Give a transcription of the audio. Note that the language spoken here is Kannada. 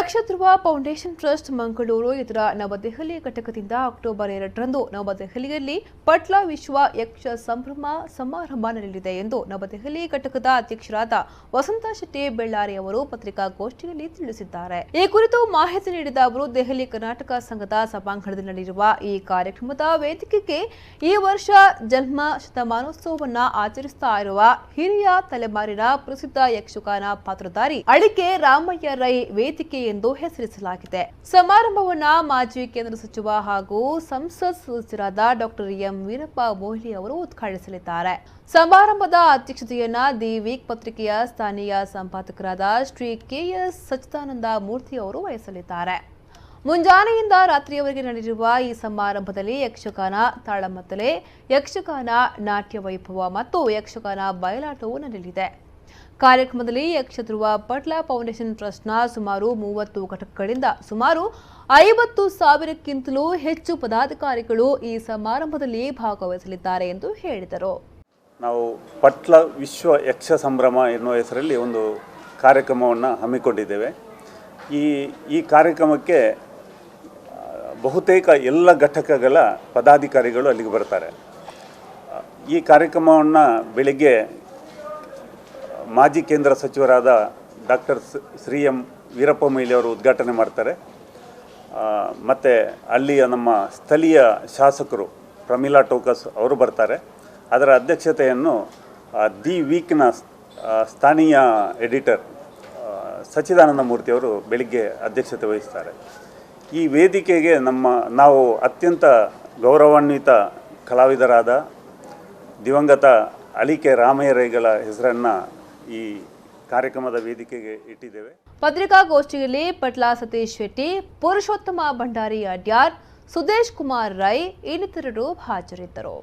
ಯ.2ರ ಫೌಂಡೇಶನ್ ಟ್ರಸ್ಟ್ ಮಂಗಳೂರು ಇದರ ನವದೆಹಲಿ ಘಟಕದಿಂದ ಅಕ್ಟೋಬರ್ 2ರಂದು ನವದೆಹಲಿಯಲ್ಲಿ ಪಟ್ಲ ವಿಶ್ವ ಯಕ್ಷ ಸಂಭ್ರಮ ಸಮಾರಂಭ ನಡೆಯಲಿದೆ ಎಂದು ನವದೆಹಲಿ ಘಟಕದ ಅಧ್ಯಕ್ಷರಾದ ವಸಂತ ಶೆಟ್ಟಿ ಬೆಳ್ಳಾರಿ ಅವರು ಪತ್ರಿಕಾಗೋಷ್ಠಿಯಲ್ಲಿ ತಿಳಿಸಿದ್ದಾರೆ. ಈ ಕುರಿತು ಮಾಹಿತಿ ನೀಡಿದ ಅವರು ದೆಹಲಿ ಕರ್ನಾಟಕ ಸಂಘದ ಸಭಾಂಗಣದಲ್ಲಿ ನಡೆಯುವ ಈ ಕಾರ್ಯಕ್ರಮದ ವೇದಿಕೆಗೆ ಈ ವರ್ಷ ಜನ್ಮ ಶತಮಾನೋತ್ಸವವನ್ನು ಆಚರಿಸುತ್ತಾ ಇರುವ ಹಿರಿಯ ತಲೆಮಾರಿನ ಪ್ರಸಿದ್ಧ ಯಕ್ಷಗಾನ ಪಾತ್ರಧಾರಿ ಅಳಿಕೆ ರಾಮಯ್ಯ ರೈ ವೇದಿಕೆ ಎಂದು ಹೆಸರಿಸಲಾಗಿದೆ. ಸಮಾರಂಭವನ್ನ ಮಾಜಿ ಕೇಂದ್ರ ಸಚಿವ ಹಾಗೂ ಸಂಸತ್ ಸದಸ್ಯರಾದ ಡಾ ಎಂ ವೀರಪ್ಪ ಮೊಯ್ಲಿ ಅವರು ಉದ್ಘಾಟಿಸಲಿದ್ದಾರೆ. ಸಮಾರಂಭದ ಅಧ್ಯಕ್ಷತೆಯನ್ನ ದಿ ವೀಕ್ ಪತ್ರಿಕೆಯ ಸ್ಥಾನೀಯ ಸಂಪಾದಕರಾದ ಶ್ರೀ ಕೆಎಸ್ ಸಚ್ಚಿದಾನಂದ ಮೂರ್ತಿ ಅವರು ವಹಿಸಲಿದ್ದಾರೆ. ಮುಂಜಾನೆಯಿಂದ ರಾತ್ರಿಯವರೆಗೆ ನಡೆದಿರುವ ಈ ಸಮಾರಂಭದಲ್ಲಿ ಯಕ್ಷಗಾನ ತಾಳಮದ್ದಲೆ, ಯಕ್ಷಗಾನ ನಾಟ್ಯ ವೈಭವ ಮತ್ತು ಯಕ್ಷಗಾನ ಬಯಲಾಟವು ನಡೆಯಲಿದೆ. ಕಾರ್ಯಕ್ರಮದಲ್ಲಿ ಯ.2ರ ಪಟ್ಲ ಫೌಂಡೇಶನ್ ಟ್ರಸ್ಟ್ನ ಸುಮಾರು 30 ಘಟಕಗಳಿಂದ ಸುಮಾರು 50,000ಕ್ಕಿಂತಲೂ ಹೆಚ್ಚು ಪದಾಧಿಕಾರಿಗಳು ಈ ಸಮಾರಂಭದಲ್ಲಿ ಭಾಗವಹಿಸಲಿದ್ದಾರೆ ಎಂದು ಹೇಳಿದರು. ನಾವು ಪಟ್ಲ ವಿಶ್ವ ಯಕ್ಷ ಸಂಭ್ರಮ ಎನ್ನುವ ಹೆಸರಲ್ಲಿ ಒಂದು ಕಾರ್ಯಕ್ರಮವನ್ನು ಹಮ್ಮಿಕೊಂಡಿದ್ದೇವೆ. ಈ ಕಾರ್ಯಕ್ರಮಕ್ಕೆ ಬಹುತೇಕ ಎಲ್ಲ ಘಟಕಗಳ ಪದಾಧಿಕಾರಿಗಳು ಅಲ್ಲಿಗೆ ಬರ್ತಾರೆ. ಈ ಕಾರ್ಯಕ್ರಮವನ್ನು ಬೆಳಿಗ್ಗೆ ಮಾಜಿ ಕೇಂದ್ರ ಸಚಿವರಾದ ಡಾಕ್ಟರ್ ಶ್ರೀ ಎಂ ವೀರಪ್ಪ ಮೊಯ್ಲಿ ಅವರು ಉದ್ಘಾಟನೆ ಮಾಡ್ತಾರೆ. ಮತ್ತು ಅಲ್ಲಿಯ ನಮ್ಮ ಸ್ಥಳೀಯ ಶಾಸಕರು ಪ್ರಮೀಳಾ ಟೋಕಸ್ ಅವರು ಬರ್ತಾರೆ. ಅದರ ಅಧ್ಯಕ್ಷತೆಯನ್ನು ದಿ ವೀಕ್ನ ಸ್ಥಾನೀಯ ಎಡಿಟರ್ ಸಚ್ಚಿದಾನಂದ ಮೂರ್ತಿ ಅವರು ಬೆಳಿಗ್ಗೆ ಅಧ್ಯಕ್ಷತೆ ವಹಿಸ್ತಾರೆ. ಈ ವೇದಿಕೆಗೆ ನಾವು ಅತ್ಯಂತ ಗೌರವಾನ್ವಿತ ಕಲಾವಿದರಾದ ದಿವಂಗತ ಅಳಿಕೆ ರಾಮಯ್ಯ ರೈಗಳ ಹೆಸರನ್ನು ಈ ಕಾರ್ಯಕ್ರಮದ ವೇದಿಕೆಗೆ ಇಟ್ಟಿದ್ದೇವೆ. ಪತ್ರಿಕಾಗೋಷ್ಠಿಯಲ್ಲಿ ಪಟ್ಲ ಸತೀಶ್ ಶೆಟ್ಟಿ, ಪುರುಷೋತ್ತಮ ಭಂಡಾರಿ ಅಡ್ಯಾರ್, ಸುದೇಶ್ ಕುಮಾರ್ ರೈ ಇನ್ನಿತರರು ಹಾಜರಿದ್ದರು.